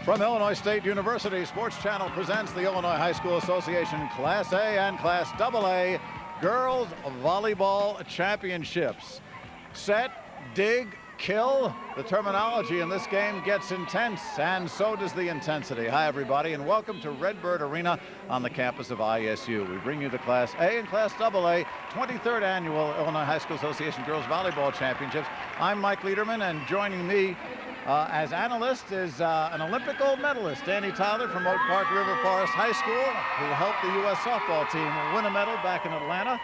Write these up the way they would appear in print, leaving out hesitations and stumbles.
From Illinois State University, Sports Channel presents the Illinois High School Association Class A and Class AA Girls Volleyball Championships. Set, dig, kill. The terminology in this game gets intense, and so does the intensity. Hi, everybody, and welcome to Redbird Arena on the campus of ISU. We bring you the Class A and Class AA 23rd Annual Illinois High School Association Girls Volleyball Championships. I'm Mike Liederman, and joining me as analyst is an Olympic gold medalist, Danny Tyler from Oak Park River Forest High School, who helped the U.S. softball team win a medal back in Atlanta.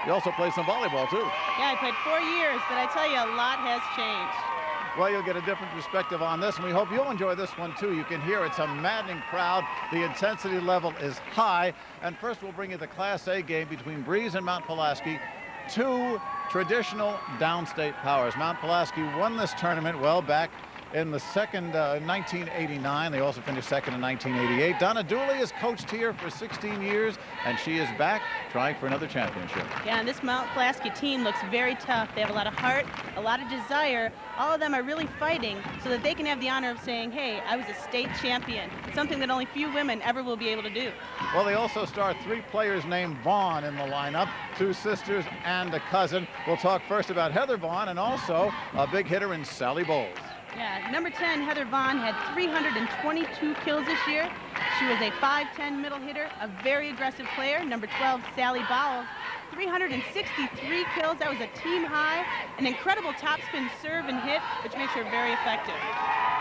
You also played some volleyball, too. Yeah, I played 4 years, but I tell you, a lot has changed. Well, you'll get a different perspective on this, and we hope you'll enjoy this one, too. You can hear it's a maddening crowd. The intensity level is high. And first, we'll bring you the Class A game between Breese and Mount Pulaski, two traditional downstate powers. Mount Pulaski won this tournament, well, back in the second 1989. They also finished second in 1988. Donna Dooley has coached here for 16 years, and she is back trying for another championship. Yeah, and this Mount Pulaski team looks very tough. They have a lot of heart, a lot of desire. All of them are really fighting so that they can have the honor of saying, hey, I was a state champion. It's something that only few women ever will be able to do. Well, they also start 3 players named Vaughn in the lineup, 2 sisters and a cousin. We'll talk first about Heather Vaughn and also a big hitter in Sally Bowles. Yeah, number 10, Heather Vaughn, had 322 kills this year. She was a 5'10" middle hitter, a very aggressive player. Number 12, Sally Bowles, 363 kills. That was a team high. An incredible topspin serve and hit, which makes her very effective.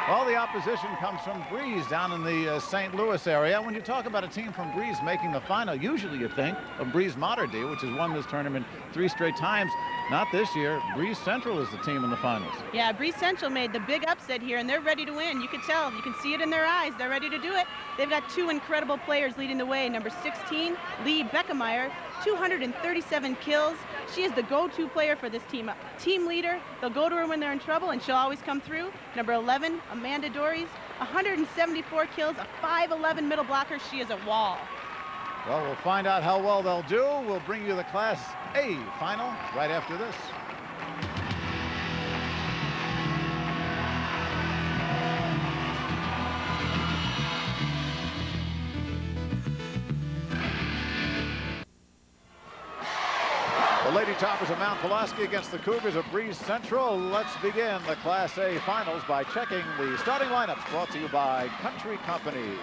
Well, the opposition comes from Breese down in the St. Louis area. When you talk about a team from Breese making the final, usually you think of Breese Materdy, which has won this tournament 3 straight times. Not this year. Breese Central is the team in the finals. Yeah, Breese Central made the big upset here, and they're ready to win. You can tell. You can see it in their eyes. They're ready to do it. They've got 2 incredible players leading the way. Number 16, Lee Beckemeyer, 237 kills. She is the go-to player for this team. Team leader. They'll go to her when they're in trouble, and she'll always come through. Number 11, Amanda Dories, 174 kills, a 5'11" middle blocker. She is a wall. Well, we'll find out how well they'll do. We'll bring you the Class A final right after this. The Lady Toppers of Mount Pulaski against the Cougars of Breese Central. Let's begin the Class A finals by checking the starting lineups brought to you by Country Companies.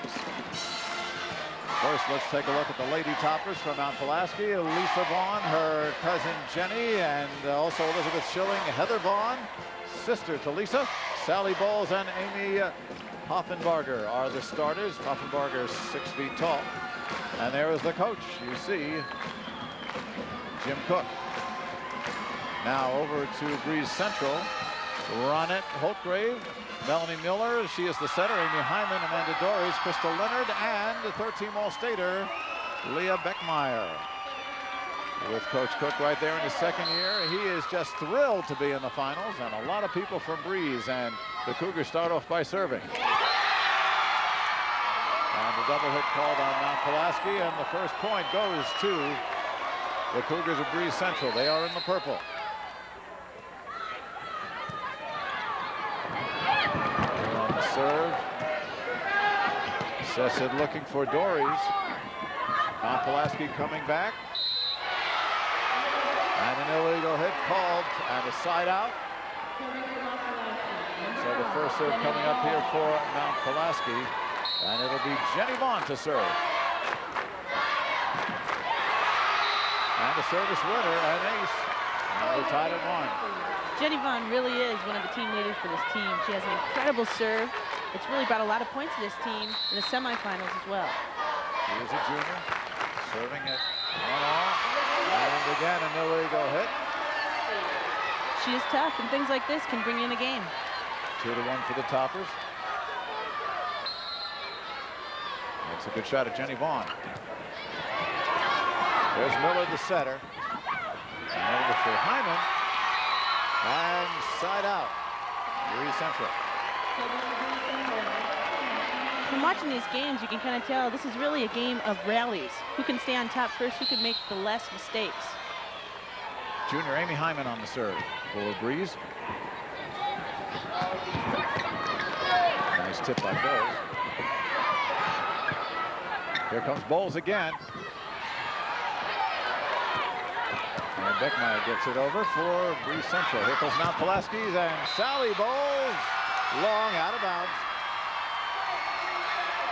First, let's take a look at the Lady Toppers from Mount Pulaski. Lisa Vaughn, her cousin Jenny, and also Elizabeth Schilling. Heather Vaughn, sister to Lisa. Sally Bowles and Amy Hoffenbarger are the starters. Hoffenbarger is 6 feet tall. And there is the coach. You see Jim Cook. Now over to Breese Central. Ronette Holtgrave, Melanie Miller, she is the setter. Amy Hyman, Amanda Dories, Crystal Leonard, and the 13th All-Stater, Leah Beckmeyer. With Coach Cook right there in his second year, he is just thrilled to be in the finals, and a lot of people from Breese, and the Cougars start off by serving. And the double hit called on Mount Pulaski, and the first point goes to the Cougars of Breese Central. They are in the purple. Serve. Sessid looking for Dories. Mount Pulaski coming back. And an illegal hit called and a side out. So the first serve coming up here for Mount Pulaski. And it'll be Jenny Vaughn to serve. And a service winner, an ace. Now we're tied at 1. Jenny Vaughn really is one of the team leaders for this team. She has an incredible serve. It's really brought a lot of points to this team in the semifinals as well. She is a junior, serving at 1-all. And again, an illegal hit. She is tough, and things like this can bring you in a game. 2-1 for the Toppers. That's a good shot at Jenny Vaughn. There's Miller, the setter. And over for Hyman. And side out. Breese Central. From watching these games, you can kind of tell this is really a game of rallies. Who can stay on top first? Who can make the less mistakes? Junior Amy Hyman on the serve for Breese. Nice tip by Bowles. Here comes Bowles again. And Beckmeyer gets it over for Breese Central. Here comes Mount Pulaski's, and Sally Bowles long out of bounds.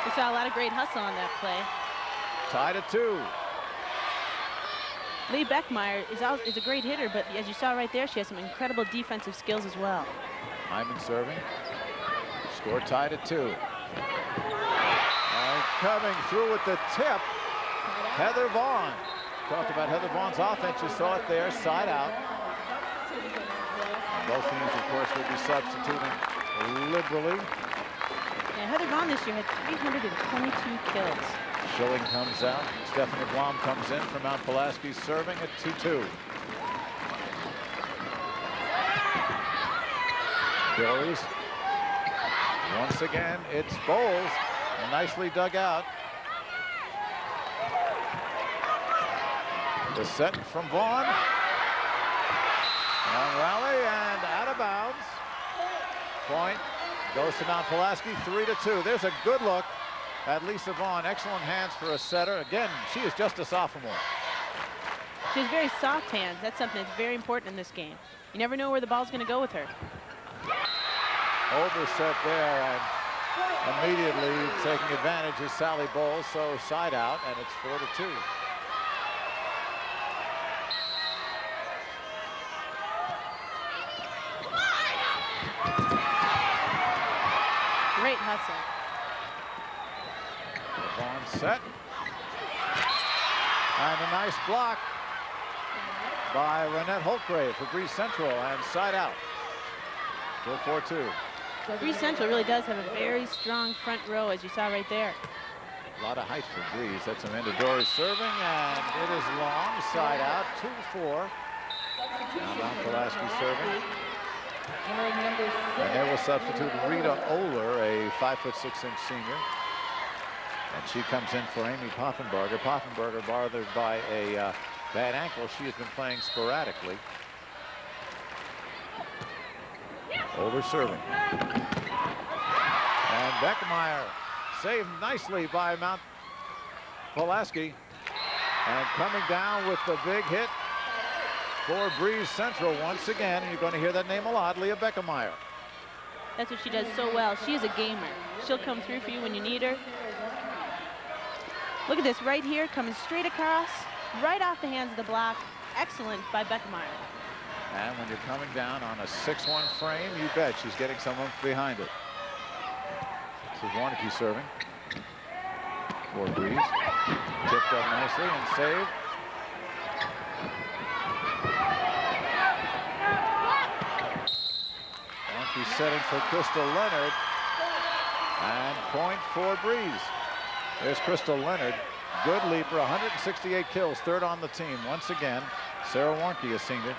We saw a lot of great hustle on that play. Tied at 2. Lee Beckmeyer is a great hitter, but as you saw right there, she has some incredible defensive skills as well. Hyman serving. Score tied at 2. And coming through with the tip, Heather Vaughn. Talked about Heather Vaughn's offense. You saw it there, side out. Both teams, of course, will be substituting liberally. Yeah, Heather Vaughn this year had 322 kills. Schilling comes out. Stephanie Blom comes in from Mount Pulaski, serving at 2-2. Phillies. Once again, it's Bowles. Nicely dug out. The set from Vaughn. Long rally and out of bounds. Point goes to Mount Pulaski, 3-2. There's a good look at Lisa Vaughn. Excellent hands for a setter. Again, she is just a sophomore. She has very soft hands. That's something that's very important in this game. You never know where the ball's going to go with her. Overset there, and immediately taking advantage is Sally Bowles, so side out, and it's 4-2. Great hustle. Vaughn set. And a nice block by Renette Holtgrave for Breese Central, and side out. Still 4-2. Breese Central really does have a very strong front row, as you saw right there. A lot of height for Breese. That's Amanda Dory serving, and it is long, side out, 2-4. Now Mount Pulaski serving. And they will substitute Rita Oler, a 5'6" senior. And she comes in for Amy Poffenbarger. Poffenbarger bothered by a bad ankle. She has been playing sporadically. Oler serving. And Beckmeyer saved nicely by Mount Pulaski. And coming down with the big hit for Breese Central once again. And you're going to hear that name a lot, Leah Beckmeyer. That's what she does so well. She is a gamer. She'll come through for you when you need her. Look at this right here, coming straight across, right off the hands of the block. Excellent by Beckmeyer. And when you're coming down on a 6-1 frame, you bet she's getting someone behind it. This is Warnke serving for Breese. Tipped up nicely and saved. Warnke setting for Crystal Leonard. And point for Breese. There's Crystal Leonard. Good leaper, 168 kills, third on the team. Once again, Sarah Warnke, a senior.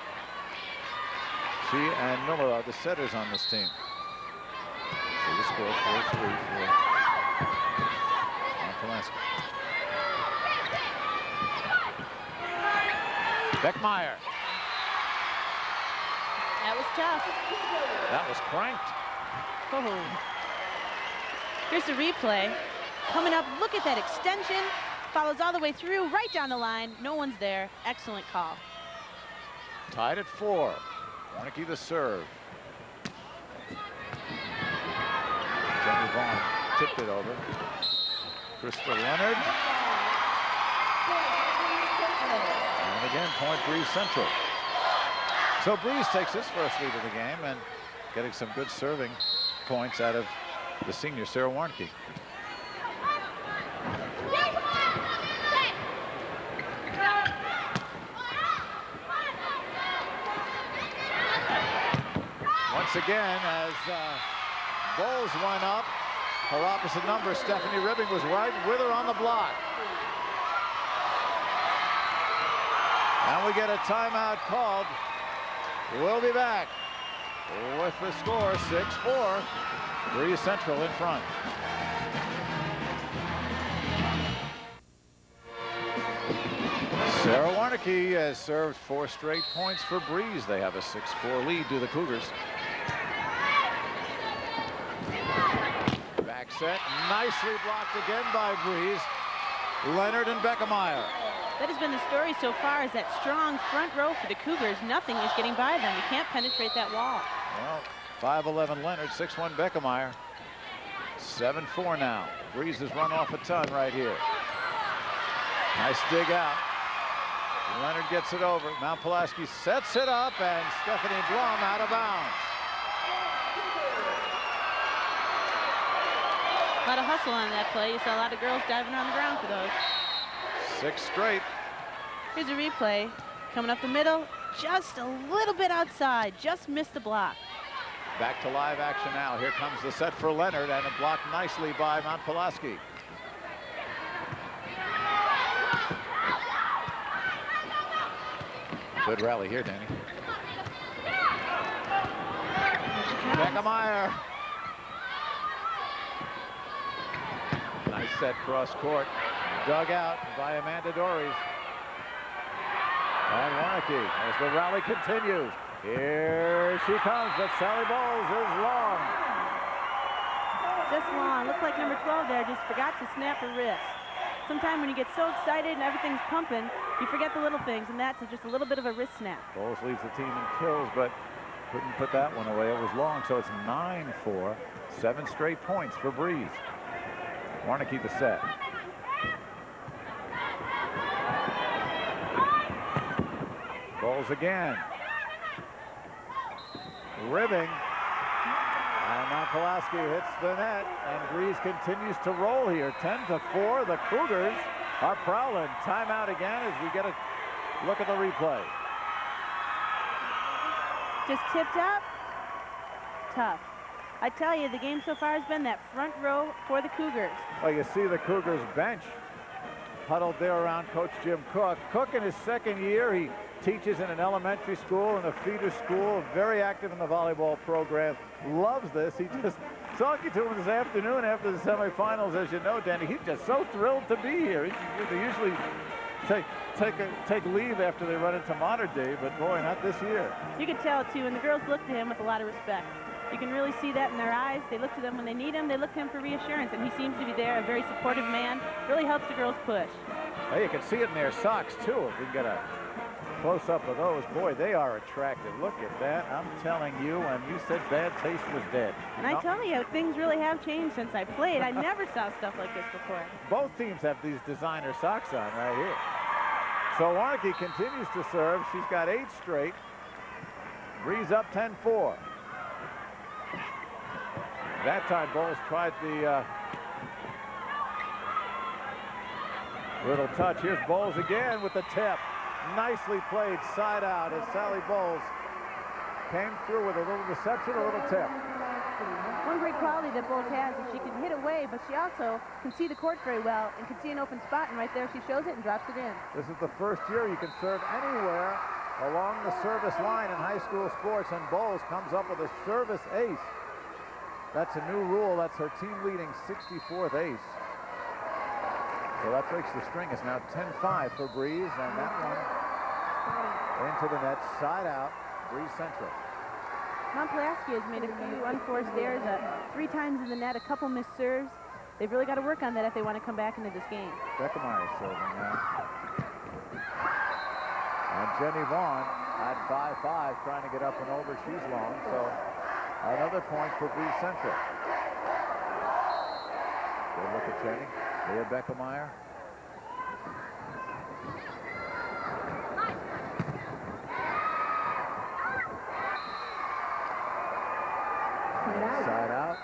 She and Miller are the setters on this team. So the score 4-3 for Mount Pulaski. Beckmeyer. That was tough. That was cranked. Oh. Here's the replay. Coming up, look at that extension. Follows all the way through, right down the line. No one's there. Excellent call. Tied at 4. Warnke the serve. Jenny Vaughn tipped it over. Crystal Leonard. And again, point Breese Central. So Breese takes his first lead of the game and getting some good serving points out of the senior Sarah Warnke. Once again, as Bowles went up, her opposite number, Stephanie Ribbing, was right with her on the block. And we get a timeout called. We'll be back with the score, 6-4. Breese Central in front. Sarah Warnke has served 4 straight points for Breese. They have a 6-4 lead to the Cougars. Back set, nicely blocked again by Breese. Leonard and Beckemeyer. That has been the story so far, is that strong front row for the Cougars. Nothing is getting by them. You can't penetrate that wall. Well, 5'11" Leonard, 6'1" Beckemeyer. 7-4 now. Breese has run off a ton right here. Nice dig out. Leonard gets it over. Mount Pulaski sets it up, and Stephanie Blum out of bounds. A lot of hustle on that play. You saw a lot of girls diving on the ground for those. 6 straight. Here's a replay. Coming up the middle, just a little bit outside. Just missed the block. Back to live action now. Here comes the set for Leonard, and a block nicely by Mount Pulaski. Good rally here, Danny. Beckemeyer. Nice set cross court. Dug out by Amanda Dories. And Warnke as the rally continues. Here she comes, but Sally Bowles is long. Just long. Looks like number 12 there just forgot to snap her wrist. Sometimes when you get so excited and everything's pumping, you forget the little things, and that's just a little bit of a wrist snap. Bowles leads the team in kills, but couldn't put that one away. It was long, so it's 9-4. 7 straight points for Breese. Warnke the set. Bowles again. Ribbing. And Mount Pulaski hits the net, and Breese continues to roll here. 10-4. The Cougars are prowling. Timeout again as we get a look at the replay. Just tipped up. Tough. I tell you, the game so far has been that front row for the Cougars. Well, you see the Cougars bench huddled there around Coach Jim Cook. Cook in his second year, he teaches in an elementary school and a feeder school, very active in the volleyball program, loves this. He just talking to him this afternoon after the semifinals, as you know, Danny, he's just so thrilled to be here. They usually take leave after they run into Modern Day, but boy, not this year. You can tell too, and the girls look to him with a lot of respect. You can really see that in their eyes. They look to them when they need him. They look to him for reassurance, and he seems to be there, a very supportive man. Really helps the girls push. Well, you can see it in their socks too. If we can get a close-up of those, boy, they are attractive. Look at that. I'm telling you, when you said bad taste was dead. And I tell you, things really have changed since I played. I never saw stuff like this before. Both teams have these designer socks on right here. So Warnke continues to serve. She's got 8 straight. Breeze up 10-4. That time Bowles tried the little touch. Here's Bowles again with the tip. Nicely played side out as Sally Bowles came through with a little deception, a little tip. One great quality that Bowles has is she can hit away, but she also can see the court very well and can see an open spot, and right there she shows it and drops it in. This is the first year you can serve anywhere along the service line in high school sports, and Bowles comes up with a service ace. That's a new rule. That's her team-leading 64th ace. So that breaks the string. It's now 10-5 for Breese, and that one into the net, side out, Breese Central. Mount Pulaski has made a few unforced errors, 3 times in the net, a couple missed serves. They've really got to work on that if they want to come back into this game. Beckemeyer serving now. And Jenny Vaughn at 5-5, trying to get up and over. She's long, so another point for Breese Central. Good look at Jenny. Leah Beckemeyer. Side out.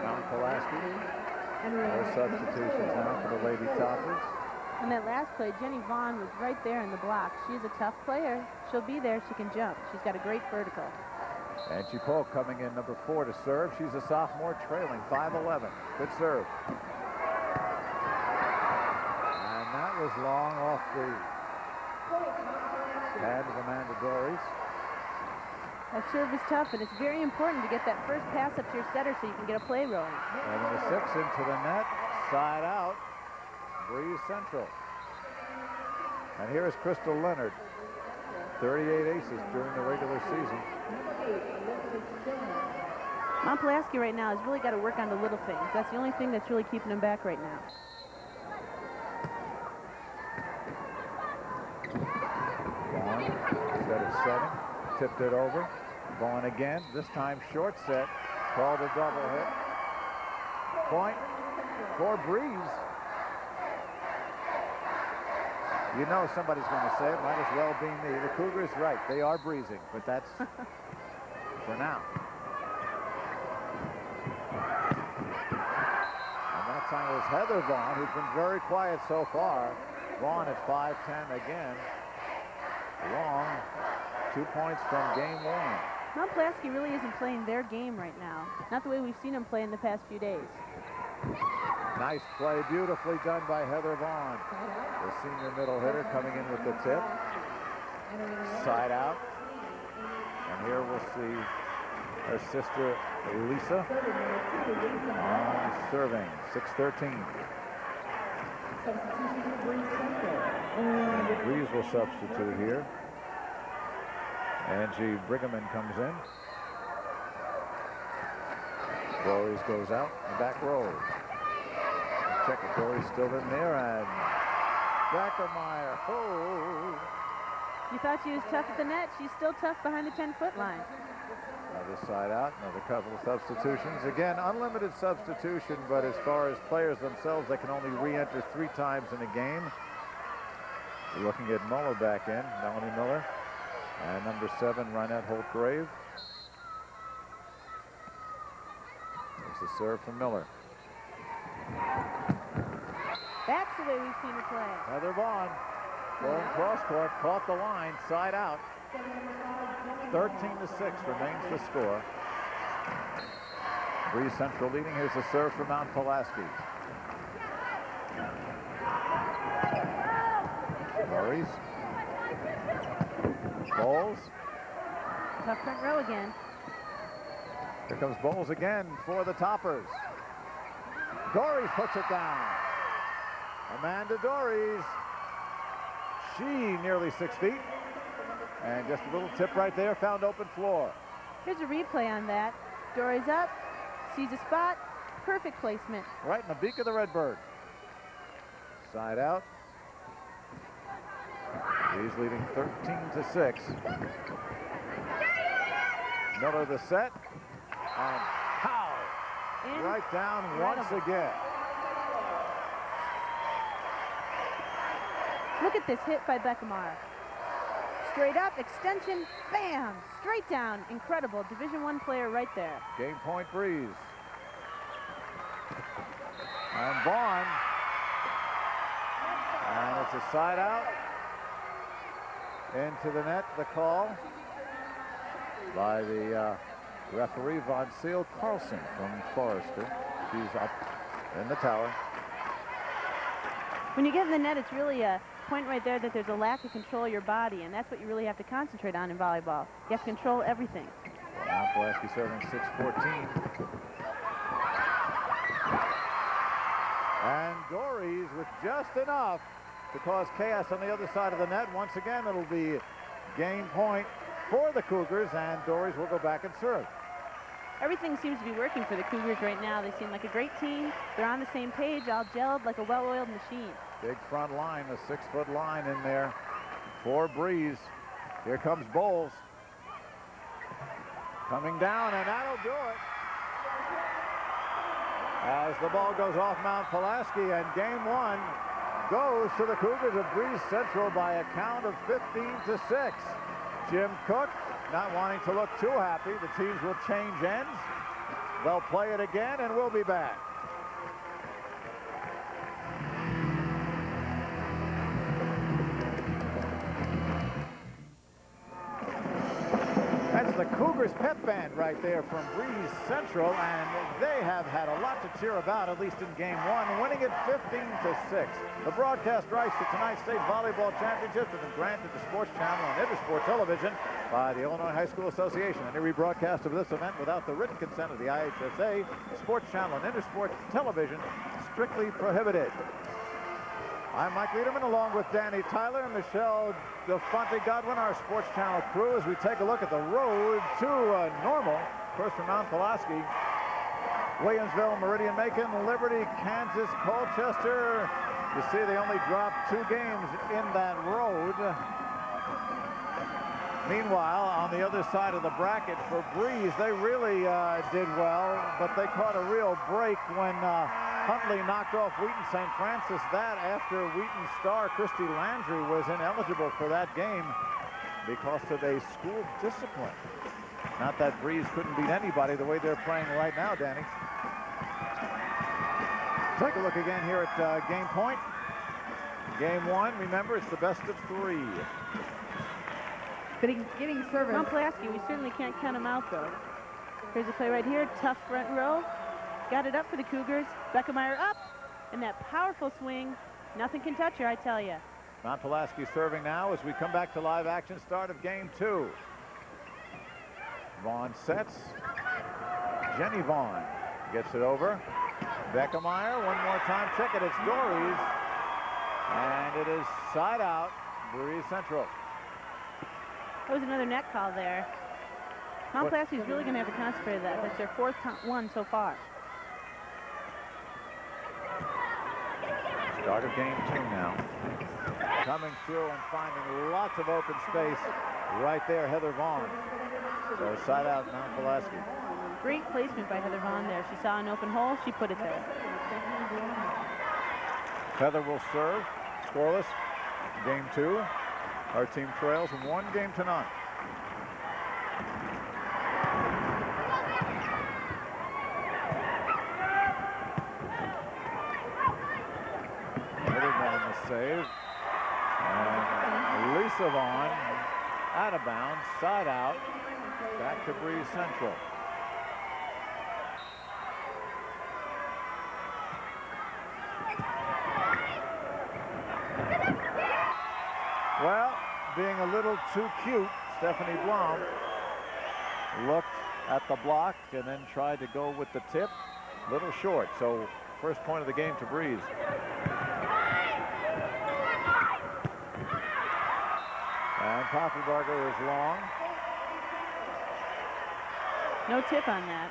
Mount Pulaski. No substitutions now for the Lady Toppers. On that last play, Jenny Vaughn was right there in the block. She's a tough player. She'll be there. She can jump. She's got a great vertical. Angie Polk coming in number 4 to serve. She's a sophomore, trailing 5-11. Good serve. And that was long off the pad of Amanda Dories. That serve is tough, and it's very important to get that first pass up to your setter so you can get a play rolling. 7-6 into the net, side out, Breese Central. And here is Crystal Leonard, 38 aces during the regular season. Mount Pulaski right now has really got to work on the little things. That's the only thing that's really keeping him back right now. instead of setting. Tipped it over. Vaughn again. This time short set. Called a double hit. Point for Breese. You know somebody's going to say it. Might as well be me. The Cougars, right. They are breezing, but that's for now. And that time was Heather Vaughn, who's been very quiet so far. Vaughn at 5'10" again. Long. 2 points from game one. Mount Pulaski really isn't playing their game right now. Not the way we've seen them play in the past few days. Nice play, beautifully done by Heather Vaughn. The senior middle hitter coming in with the tip. Side out. And here we'll see her sister Lisa on serving. 6-13. And Breese will substitute here. Angie Brigham comes in. Doris goes out, and back row. Check it, Doris still in there, and Beckermeyer. Oh! You thought she was tough at the net. She's still tough behind the 10-foot line. Another side out, another couple of substitutions. Again, unlimited substitution, but as far as players themselves, they can only re-enter 3 times in a game. We're looking at Muller back in, Melanie Miller. And number 7, Reinette Holtgrave. There's the serve from Miller. That's the way we've seen her play. Heather Vaughn going cross court, caught the line, side out. 13-6 remains the score. Breese Central leading. Here's the serve from Mount Pulaski. Doris. Bowles. Tough front row again. Here comes Bowles again for the Toppers. Doris puts it down. Amanda Doris. She nearly 6 feet. And just a little tip right there, found open floor. Here's a replay on that. Doris up, sees a spot, perfect placement. Right in the beak of the Redbird. Side out. He's leading 13-6. Miller the set. And pow! Right down once again. Look at this hit by Beckermeyer. Straight up, extension, bam! Straight down, incredible. Division I player right there. Game point Breeze. And Vaughn. And it's a side out. Into the net, the call by the referee, Von Seal Carlson from Forrester. She's up in the tower. When you get in the net, it's really a point right there that there's a lack of control of your body, and that's what you really have to concentrate on in volleyball. You have to control everything. Well, now Pulaski serving 6-14. And Doris with just enough to cause chaos on the other side of the net. Once again, it'll be game point for the Cougars, and Doris will go back and serve. Everything seems to be working for the Cougars right now. They seem like a great team. They're on the same page, all gelled like a well-oiled machine. Big front line, a 6-foot line in there for Breeze. Here comes Bowles. Coming down, and that'll do it. As the ball goes off Mount Pulaski, and game one goes to the Cougars of Breese Central by a count of 15-6. Jim Cook not wanting to look too happy. The teams will change ends. They'll play it again, and we'll be back. That's the Cougars pep band right there from Breese Central, and they have had a lot to cheer about, at least in game one, winning it 15-6. The broadcast rights to tonight's state volleyball championships have been granted to Sports Channel and Intersport Television by the Illinois High School Association. Any rebroadcast of this event without the written consent of the IHSA, Sports Channel and Intersport Television, strictly prohibited. I'm Mike Liederman, along with Danny Tyler and Michelle DeFonte Godwin, our Sports Channel crew, as we take a look at the road to normal. Of course, from Mount Pulaski, Williamsville, Meridian-Macon, Liberty, Kansas, Colchester. You see, they only dropped 2 games in that road. Meanwhile, on the other side of the bracket for Breese, they really did well, but they caught a real break when Huntley knocked off Wheaton St. Francis. That after Wheaton's star, Christy Landry, was ineligible for that game because of a school discipline. Not that Breese couldn't beat anybody the way they're playing right now, Danny. Take a look again here at game point. Game one, remember, it's the best of 3. Getting service. Mount Pulaski, we certainly can't count them out, though. Here's a play right here. Tough front row. Got it up for the Cougars. Beckemeyer up. And that powerful swing. Nothing can touch her, I tell you. Mount Pulaski serving now as we come back to live action start of game 2. Vaughn sets. Jenny Vaughn gets it over. Beckemeyer, one more time. Check it. It's Dories. And it is side out. Breese Central. That was another net call there. Mount Pulaski is really going to have to concentrate that. That's their 4th one so far. Start of game 2 now. Coming through and finding lots of open space right there, Heather Vaughn. So side out Mount Pulaski. Great placement by Heather Vaughn there. She saw an open hole, she put it there. Heather will serve. Scoreless. Game 2. Our team trails 1 game to none. Heather Vaughn the save. And Lisa Vaughn out of bounds, side out, back to Breese Central. Well, being a little too cute, Stephanie Blum looked at the block and then tried to go with the tip. Little short, so first point of the game to Breese. And Poffenbarger is long. No tip on that.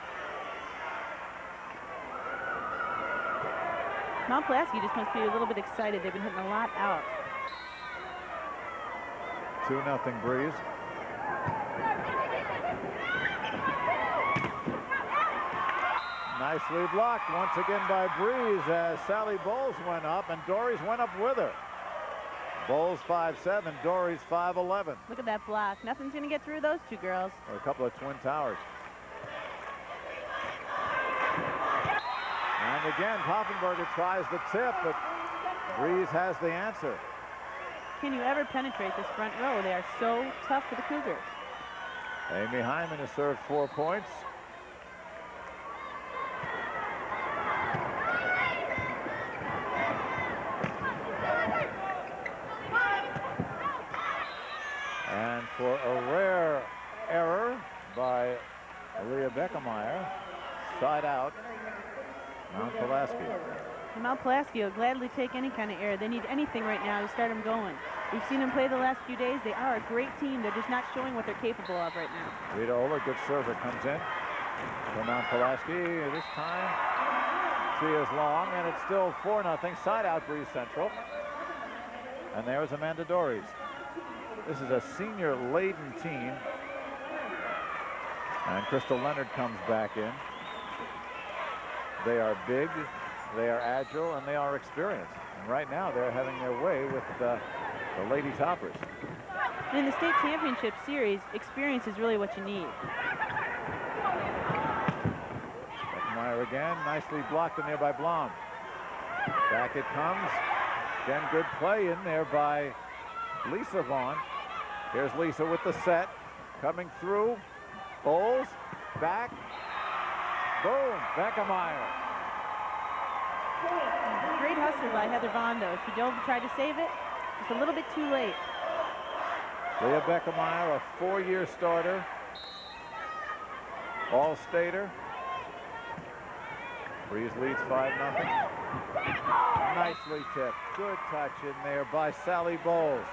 Mount Pulaski just must be a little bit excited. They've been hitting a lot out. 2-0 Breese. Nicely blocked once again by Breese as Sally Bowles went up and Dories went up with her. Bowles 5'7", Dories 5'11". Look at that block. Nothing's going to get through those two girls. Or a couple of twin towers. And again, Poffenbarger tries the tip, but Breese has the answer. Can you ever penetrate this front row? They are so tough for the Cougars. Amy Hyman has served 4 points. And for a rare error by Leah Beckemeyer, side out, Mount Pulaski. And Mount Pulaski will gladly take any kind of error. They need anything right now to start them going. We've seen them play the last few days. They are a great team. They're just not showing what they're capable of right now. Rita Oler, good server, comes in for Mount Pulaski. This time she is long, and it's still 4-0. Side out Breese Central. And there's Amanda Dories. This is a senior-laden team. And Crystal Leonard comes back in. They are big, they are agile, and they are experienced. And right now they're having their way with the Lady Toppers. In the state championship series, experience is really what you need. Beckemeyer again, nicely blocked in there by Blom. Back it comes. Again, good play in there by Lisa Vaughn. Here's Lisa with the set. Coming through. Bowles. Back. Boom. Beckemeyer. Great hustle by Heather Vaughn, though. She dove to try to save it. Just a little bit too late. Leah Beckemeyer, a 4-year starter. All-stater. Breese leads 5-0. Nicely tipped. Good touch in there by Sally Bowles.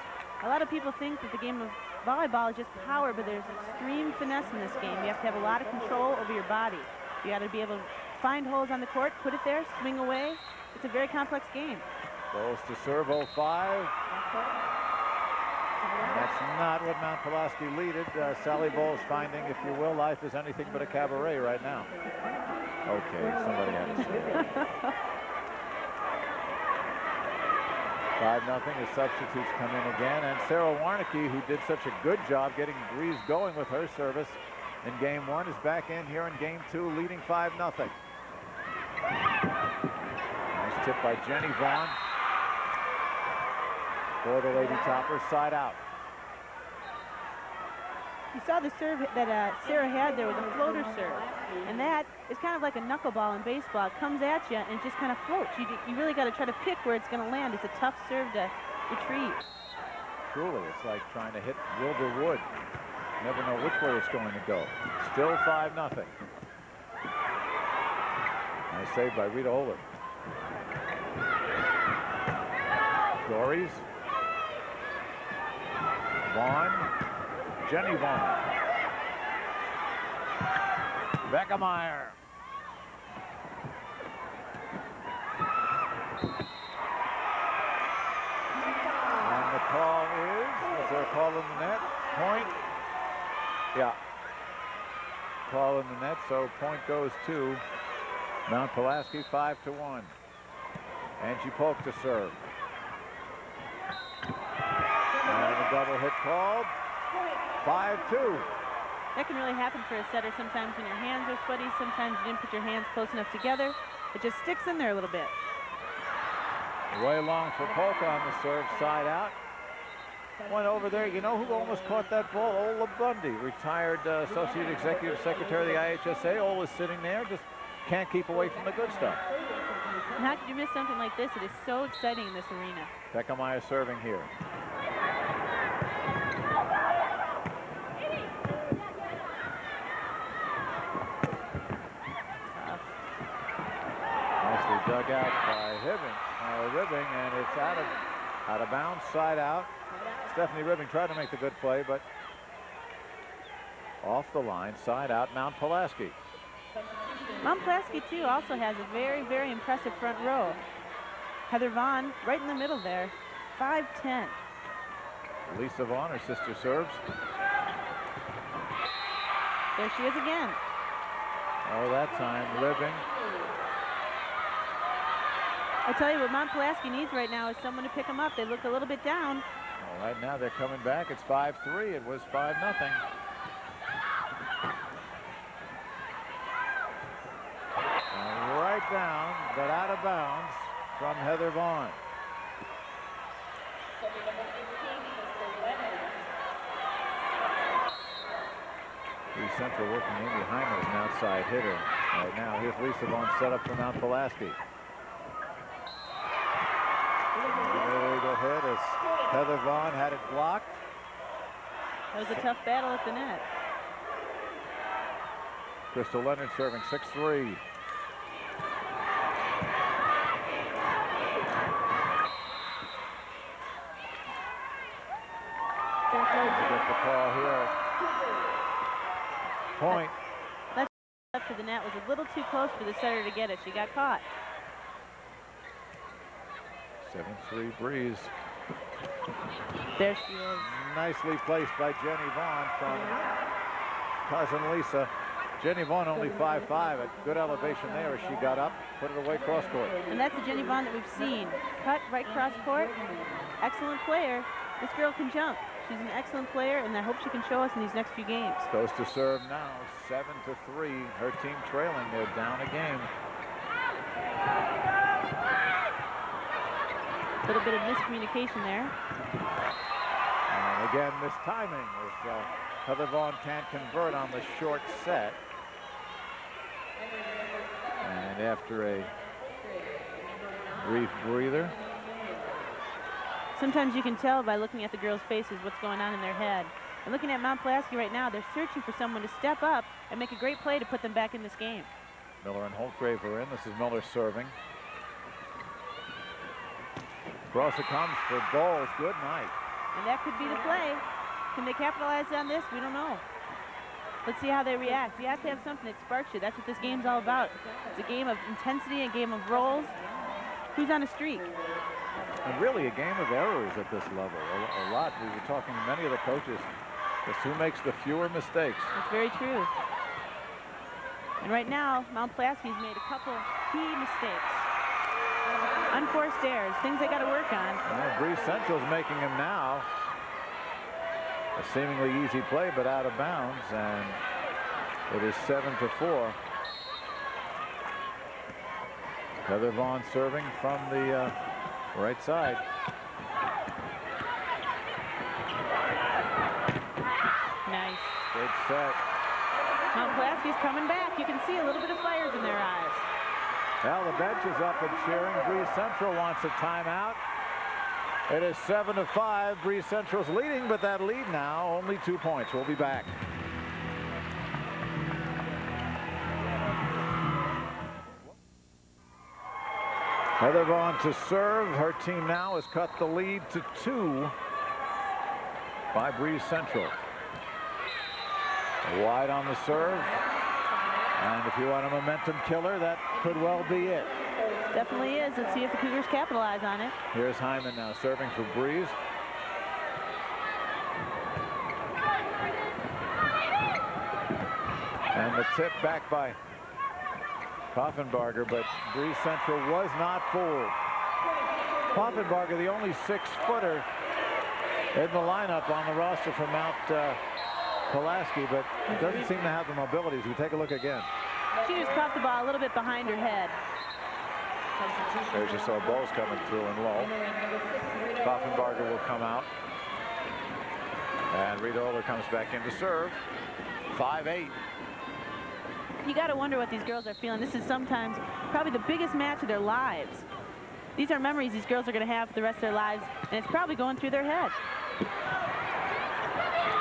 A lot of people think that the game of volleyball is just power, but there's extreme finesse in this game. You have to have a lot of control over your body. You got to be able to find holes on the court, put it there, swing away. It's a very complex game. Bowles to serve 0-5. That's not what Mount Pulaski leaded. Sally Bowles finding, if you will, life is anything but a cabaret right now. Okay, somebody had to say that. 5-0 as substitutes come in again. And Sarah Warnicki, who did such a good job getting Breese going with her service in game 1, is back in here in game 2, leading 5-0. Nice tip by Jenny Vaughn. For the Lady Toppers, side out. You saw the serve that Sarah had there was a floater serve. And that is kind of like a knuckleball in baseball. It comes at you and just kind of floats. You really got to try to pick where it's going to land. It's a tough serve to retrieve. Truly, it's like trying to hit Wilbur Wood. Never know which way it's going to go. Still 5-0. Nice save by Rita Oler. Dories. Vaughn. Jenny Vaughn. Beckemeyer. And the call is there a call in the net? Point. Yeah. Call in the net, so point goes to Mount Pulaski, 5-1. Angie Polk to serve. And a double hit called. 5-2. That can really happen for a setter sometimes when your hands are sweaty. Sometimes you didn't put your hands close enough together. It just sticks in there a little bit. Way long for Polk on the serve, side out. Went over there. You know who almost caught that ball? Ola Bundy, retired Associate Executive Secretary of the IHSA. Ola's sitting there, just can't keep away from the good stuff. And how could you miss something like this? It is so exciting in this arena. Beckemeyer serving here. Nicely dug out by Ribbing, and it's out of bounds, side out. Stephanie Ribbing tried to make the good play, but off the line, side out, Mount Pulaski. Mount Pulaski, too, also has a very, very impressive front row. Heather Vaughn right in the middle there, 5'10". Lisa Vaughn, her sister, serves. There she is again. Oh, that time, Ribbing. I tell you what Mount Pulaski needs right now is someone to pick them up. They look a little bit down. Well, right now they're coming back. It's 5-3. It was 5-0. And right down, but out of bounds from Heather Vaughn. Breese Central working in behind her as an outside hitter. Right now, here's Lisa Vaughn set up for Mount Pulaski. Hit as Heather Vaughn had it blocked. That was a tough battle at the net. Crystal Leonard serving 6-3. Get the call here. Point. That up to the net was a little too close for the setter to get it. She got caught. 7-3 Breese. There she is. Nicely placed by Jenny Vaughn from cousin Lisa. Jenny Vaughn only 5'5", at good elevation there as she got up, put it away cross court. And that's the Jenny Vaughn that we've seen. Cut right cross court. Excellent player. This girl can jump. She's an excellent player, and I hope she can show us in these next few games. Goes to serve now, 7-3. Her team trailing. They're down a game. A little bit of miscommunication there. And again, mistiming as Heather Vaughn can't convert on the short set. And after a brief breather. Sometimes you can tell by looking at the girls' faces what's going on in their head. And looking at Mount Pulaski right now, they're searching for someone to step up and make a great play to put them back in this game. Miller and Holtgrave are in. This is Miller serving. Across it comes for Bowles. Good night. And that could be the play. Can they capitalize on this? We don't know. Let's see how they react. You have to have something that sparks you. That's what this game's all about. It's a game of intensity, a game of rolls. who's on a streak. And really a game of errors at this level. A lot. We were talking to many of the coaches. Just who makes the fewer mistakes. That's very true. And right now, Mount Pulaski's made a couple key mistakes. Unforced errors, things they got to work on. Well, Breese Central's making them now. A seemingly easy play, but out of bounds, and it is 7-4. Heather Vaughn serving from the right side. Nice. Good set. Mount Pulaski's coming back. You can see a little bit of fires in their eyes. Well, the bench is up and cheering. Breese Central wants a timeout. It is 7-5. Breese Central's leading, but that lead now only 2 points. We'll be back. Heather Vaughn to serve. Her team now has cut the lead to 2 by Breese Central. Wide on the serve. And if you want a momentum killer, that could well be it. Definitely is. Let's see if the Cougars capitalize on it. Here's Hyman now serving for Breese. And the tip back by Poffenbarger, but Breese Central was not fooled. Poffenbarger, the only 6-footer in the lineup on the roster for Mount Pulaski, but doesn't seem to have the mobility. We take a look again. She just caught the ball a little bit behind her head. There's just saw balls coming through and low. Poffenbarger will come out. And Rita Oler comes back in to serve. 5-8. You got to wonder what these girls are feeling. This is sometimes probably the biggest match of their lives. These are memories these girls are going to have for the rest of their lives, and it's probably going through their head.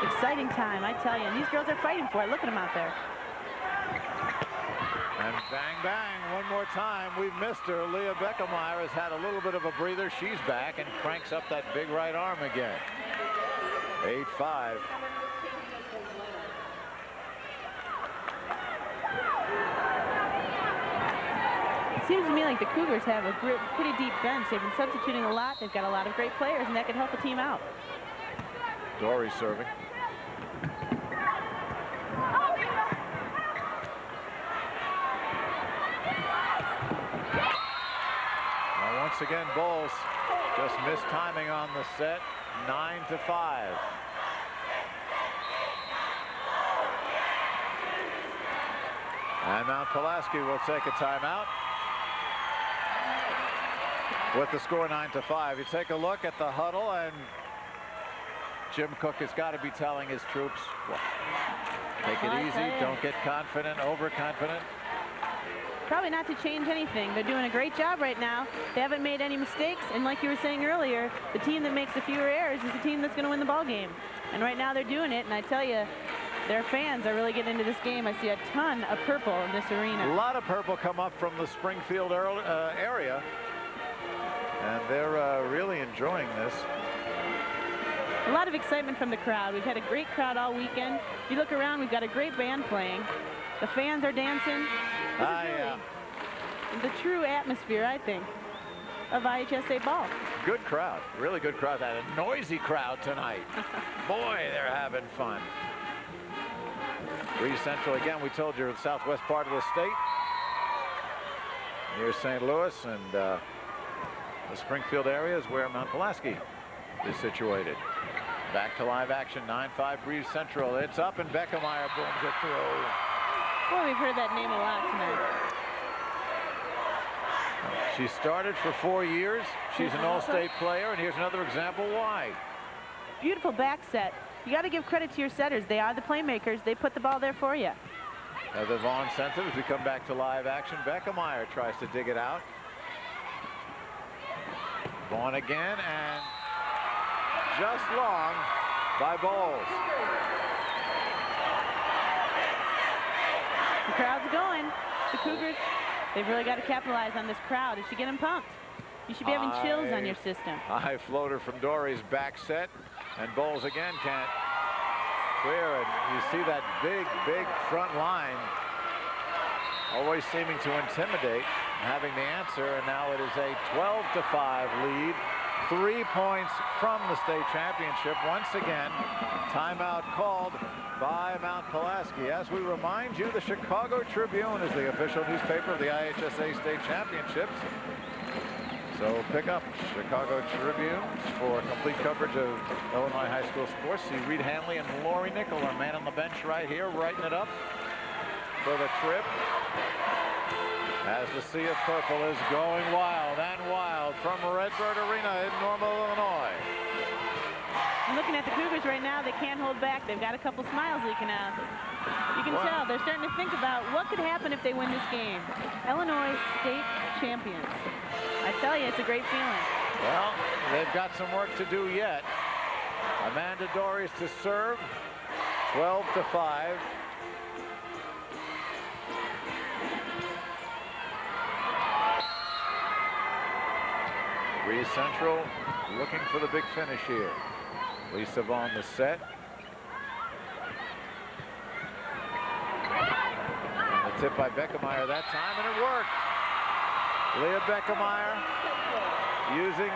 Exciting time, I tell you. And these girls are fighting for it. Look at them out there. And bang, bang, one more time. We've missed her. Leah Beckemeyer has had a little bit of a breather. She's back and cranks up that big right arm again. 8-5. It seems to me like the Cougars have a pretty deep bench. They've been substituting a lot. They've got a lot of great players, and that could help the team out. Dory serving. Now once again, Bowles just missed timing on the set. 9-5. And Mount Pulaski will take a timeout with the score 9-5. You take a look at the huddle, and Jim Cook has got to be telling his troops, well, take it easy, don't get confident, overconfident. Probably not to change anything. They're doing a great job right now. They haven't made any mistakes, and like you were saying earlier, the team that makes the fewer errors is the team that's going to win the ball game. And right now they're doing it, and I tell you, their fans are really getting into this game. I see a ton of purple in this arena. A lot of purple come up from the Springfield area, and they're really enjoying this. A lot of excitement from the crowd. We've had a great crowd all weekend. If you look around, we've got a great band playing. The fans are dancing. This is really the true atmosphere, I think, of IHSA ball. Good crowd, really good crowd. That a noisy crowd tonight. Boy, they're having fun. Breese Central, again, we told you, the southwest part of the state. Near St. Louis, and the Springfield area is where Mount Pulaski is situated. Back to live action, 9-5 Breese Central. It's up, and Beckemeyer booms it through. Boy, we've heard that name a lot tonight. She started for 4 years. She's an all-state player, and here's another example why. Beautiful back set. You got to give credit to your setters. They are the playmakers. They put the ball there for you. Heather Vaughn sent it as we come back to live action. Beckemeyer tries to dig it out. Vaughn again, and just long by Bowles. The crowd's going. The Cougars, they've really got to capitalize on this crowd. It should get them pumped. You should be having chills on your system. High floater from Dory's back set, and Bowles again can't clear it. You see that big front line always seeming to intimidate, having the answer, and now it is a 12-5 lead. 3 points from the state championship. Once again, timeout called by Mount Pulaski. As we remind you, the Chicago Tribune is the official newspaper of the IHSA state championships. So pick up Chicago Tribune for complete coverage of Illinois high school sports. See Reed Hanley and Lori Nickel, our man on the bench right here, writing it up for the Trib. As the sea of purple is going wild and wild from Redbird Arena in Normal, Illinois. I'm looking at the Cougars right now. They can't hold back. They've got a couple smiles leaking out. You can tell they're starting to think about what could happen if they win this game. Illinois state champions. I tell you, it's a great feeling. Well, they've got some work to do yet. Amanda Doris to serve. 12-5. Breese Central looking for the big finish here. Lisa Vaughn the set. And the tip by Beckemeyer that time, and it worked. Leah Beckemeyer using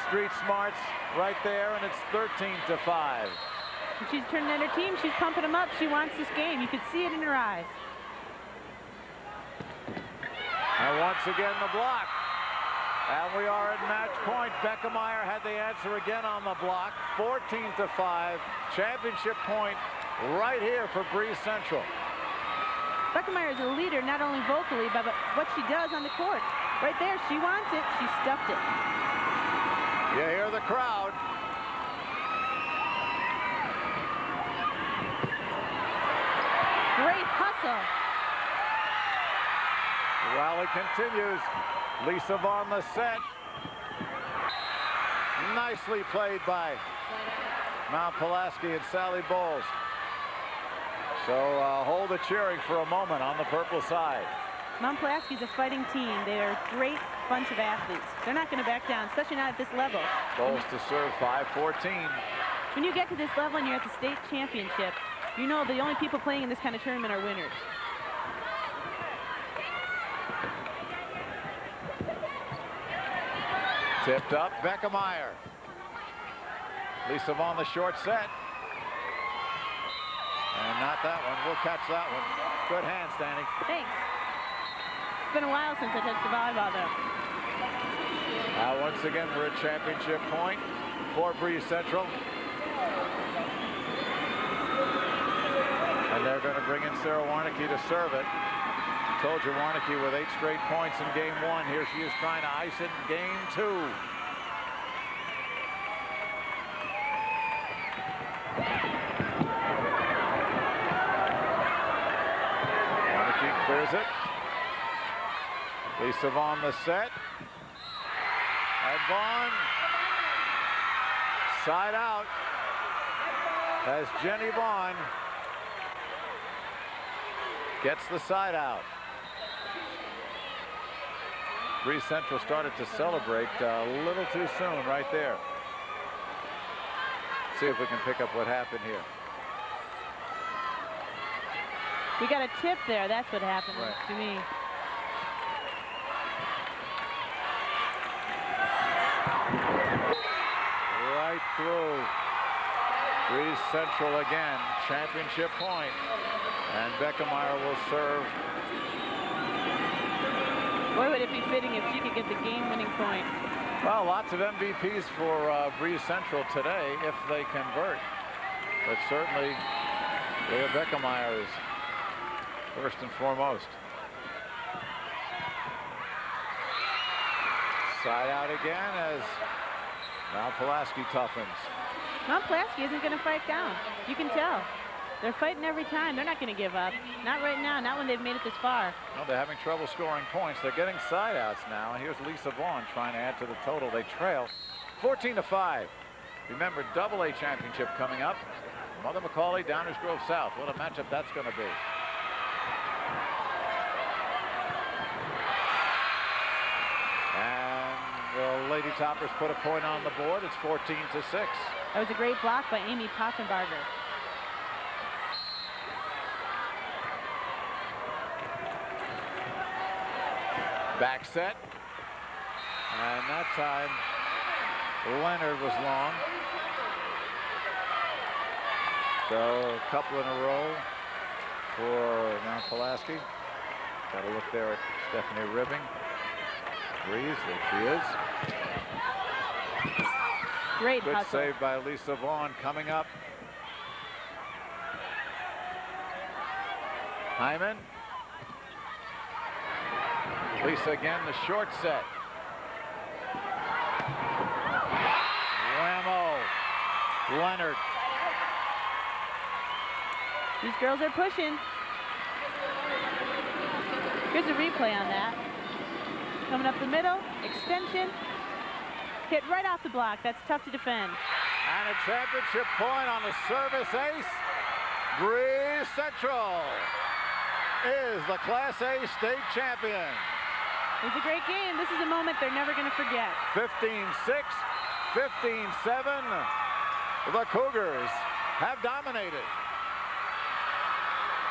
street smarts right there, and it's 13-5. She's turning in her team. She's pumping them up. She wants this game. You can see it in her eyes. And once again, the block. And we are at match point. Beckemeyer had the answer again on the block. 14-5. Championship point right here for Breese Central. Beckemeyer is a leader, not only vocally, but what she does on the court. Right there, she wants it. She stuffed it. You hear the crowd. Great hustle. The rally continues. Lisa Vaughn the set. Nicely played by Mount Pulaski and Sally Bowles. So hold the cheering for a moment on the purple side. Mount Pulaski's a fighting team. They're a great bunch of athletes. They're not going to back down, especially not at this level. Bowles to serve, 5-14. When you get to this level and you're at the state championship, you know the only people playing in this kind of tournament are winners. Tipped up, Beckemeyer. Lisa Vaughn the short set. And not that one. We'll catch that one. Good hands, Danny. Thanks. It's been a while since I touched the volleyball, though. Once again, we're at championship point for Breese Central. And they're going to bring in Sarah Warnicki to serve it. Told you Warnicki with 8 straight points in game 1. Here she is trying to ice it in game 2. Warnicki clears it. Lisa Vaughn the set. And Vaughn side out as Jenny Vaughn gets the side out. Breese Central started to celebrate a little too soon right there. See if we can pick up what happened here. We got a tip there. That's what happened to me. Right through. Breese Central again. Championship point. And Beckemeyer will serve. Boy, would it be fitting if she could get the game-winning point. Well, lots of MVPs for Breese Central today if they convert. But certainly, Leah Beckemeyer is first and foremost. Side out again as Mount Pulaski toughens. Mount Pulaski isn't going to fight down. You can tell. They're fighting every time. They're not going to give up. Not right now. Not when they've made it this far. No, they're having trouble scoring points. They're getting side outs now. And here's Lisa Vaughn trying to add to the total. They trail 14-5. Remember, AA championship coming up. Mother McCauley, Downers Grove South. What a matchup that's going to be. And the Lady Toppers put a point on the board. It's 14-6. That was a great block by Amy Poffenbarger. Back set. And that time, Leonard was long. So a couple in a row for Mount Pulaski. Got to look there at Stephanie Ribbing. Breese, there she is. Great Good hustle. save by Lisa Vaughn coming up. Hyman. Lisa again, the short set. Whammo. Leonard. These girls are pushing. Here's a replay on that. Coming up the middle, extension. Hit right off the block. That's tough to defend. And a championship point on the service ace. Breese Central is the Class A state champion. It was a great game. This is a moment they're never going to forget. 15-6, 15-7. The Cougars have dominated.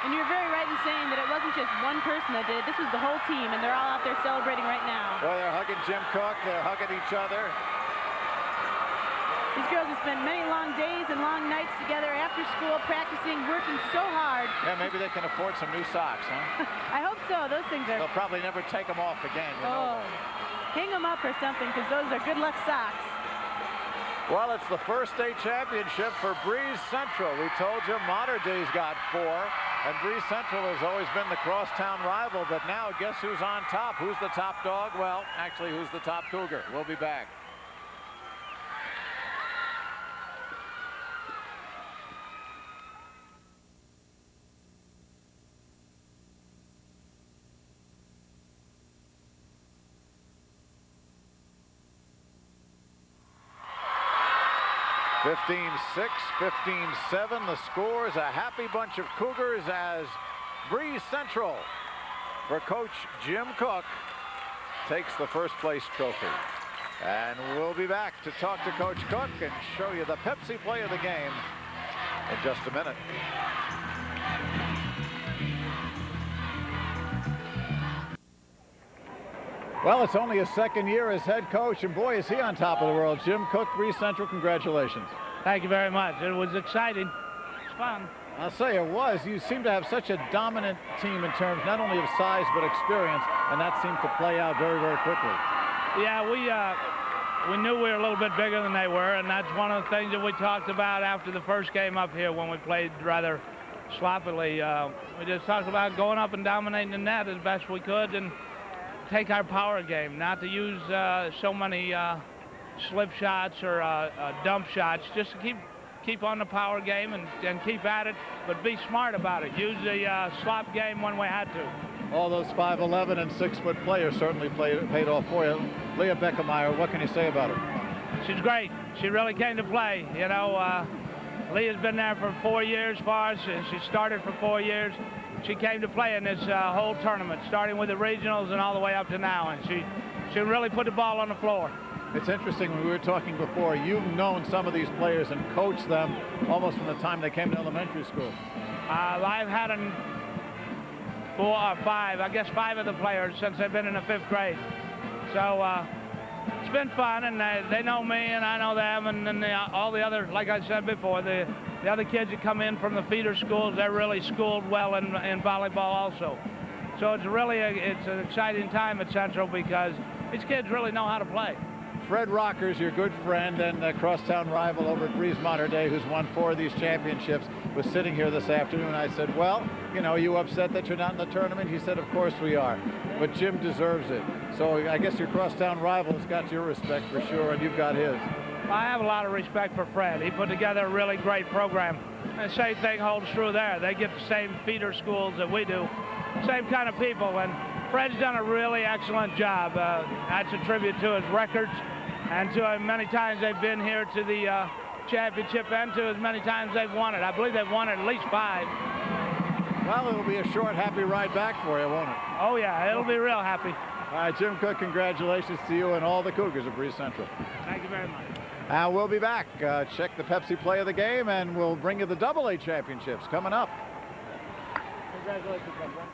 And you're very right in saying that it wasn't just one person that did it. This was the whole team, and they're all out there celebrating right now. Well, they're hugging Jim Cook. They're hugging each other. These girls have spent many long days and long nights together after school, practicing, working so hard. Yeah, maybe they can afford some new socks, huh? I hope so. Those things are... They'll probably never take them off again. You know that. Hang them up or something, because those are good luck socks. Well, it's the first state championship for Breese Central. We told you Mater Day's got 4, and Breese Central has always been the crosstown rival, but now guess who's on top? Who's the top dog? Well, actually, who's the top Cougar? We'll be back. (15-6, 15-7). The scores, a happy bunch of Cougars as Breese Central, for Coach Jim Cook, takes the first place trophy. And we'll be back to talk to Coach Cook and show you the Pepsi play of the game in just a minute. Well, it's only his second year as head coach, and boy, is he on top of the world. Jim Cook, Breese Central, congratulations. Thank you very much. It was exciting. It's fun. I'll say it was. You seem to have such a dominant team in terms not only of size but experience, and that seemed to play out very, very quickly. Yeah, we knew we were a little bit bigger than they were, and that's one of the things that we talked about after the first game up here when we played rather sloppily. We just talked about going up and dominating the net as best we could and take our power game, not to use so many slip shots or dump shots, just to keep on the power game and keep at it, but be smart about it. Use the slop game when we had to. All those 5'11" and 6-foot players certainly paid off for you. Leah Beckemeyer, what can you say about her? She's great. She really came to play. You know, Leah's been there for 4 years for us. She started for 4 years. She came to play in this whole tournament, starting with the regionals and all the way up to now, and she really put the ball on the floor. It's interesting, when we were talking before, you've known some of these players and coached them almost from the time they came to elementary school. I've had 4 or 5, I guess 5 of the players since they've been in the 5th grade. So it's been fun, and they know me and I know them, and then all the other, like I said before, the other kids that come in from the feeder schools, they're really schooled well in volleyball also. So it's really it's an exciting time at Central because these kids really know how to play. Fred Rockers, your good friend and crosstown rival over at Breese Mater Dei, who's won 4 of these championships, was sitting here this afternoon. I said, well, you know, you upset that you're not in the tournament? He said, of course we are, but Jim deserves it. So I guess your crosstown rival's got your respect for sure, and you've got his. I have a lot of respect for Fred. He put together a really great program. And the same thing holds true there. They get the same feeder schools that we do, same kind of people, and Fred's done a really excellent job. That's a tribute to his records and to many times they've been here to the championship and to as many times they've won it. I believe they've won it at least 5. Well, it'll be a short, happy ride back for you, won't it? Oh, yeah, it'll be real happy. All right, Jim Cook, congratulations to you and all the Cougars of Breese Central. Thank you very much. And we'll be back. Check the Pepsi play of the game, and we'll bring you the AA championships coming up. Congratulations, my friend.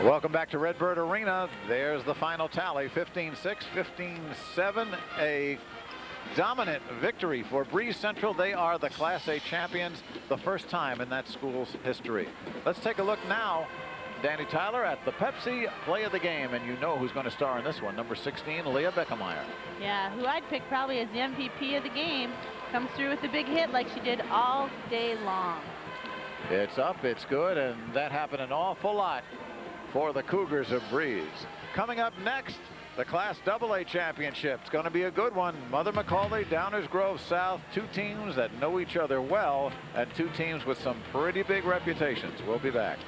Welcome back to Redbird Arena. There's the final tally, 15-6, 15-7. A dominant victory for Breese Central. They are the Class A champions, the first time in that school's history. Let's take a look now, Danny Tyler, at the Pepsi play of the game, and you know who's going to star in this one. Number 16, Leah Beckemeyer. Yeah, who I'd pick probably as the MVP of the game. Comes through with a big hit like she did all day long. It's up, it's good, and that happened an awful lot for the Cougars of Breese. Coming up next, the Class AA Championship. It's going to be a good one. Mother McCauley, Downers Grove South, two teams that know each other well, and two teams with some pretty big reputations. We'll be back.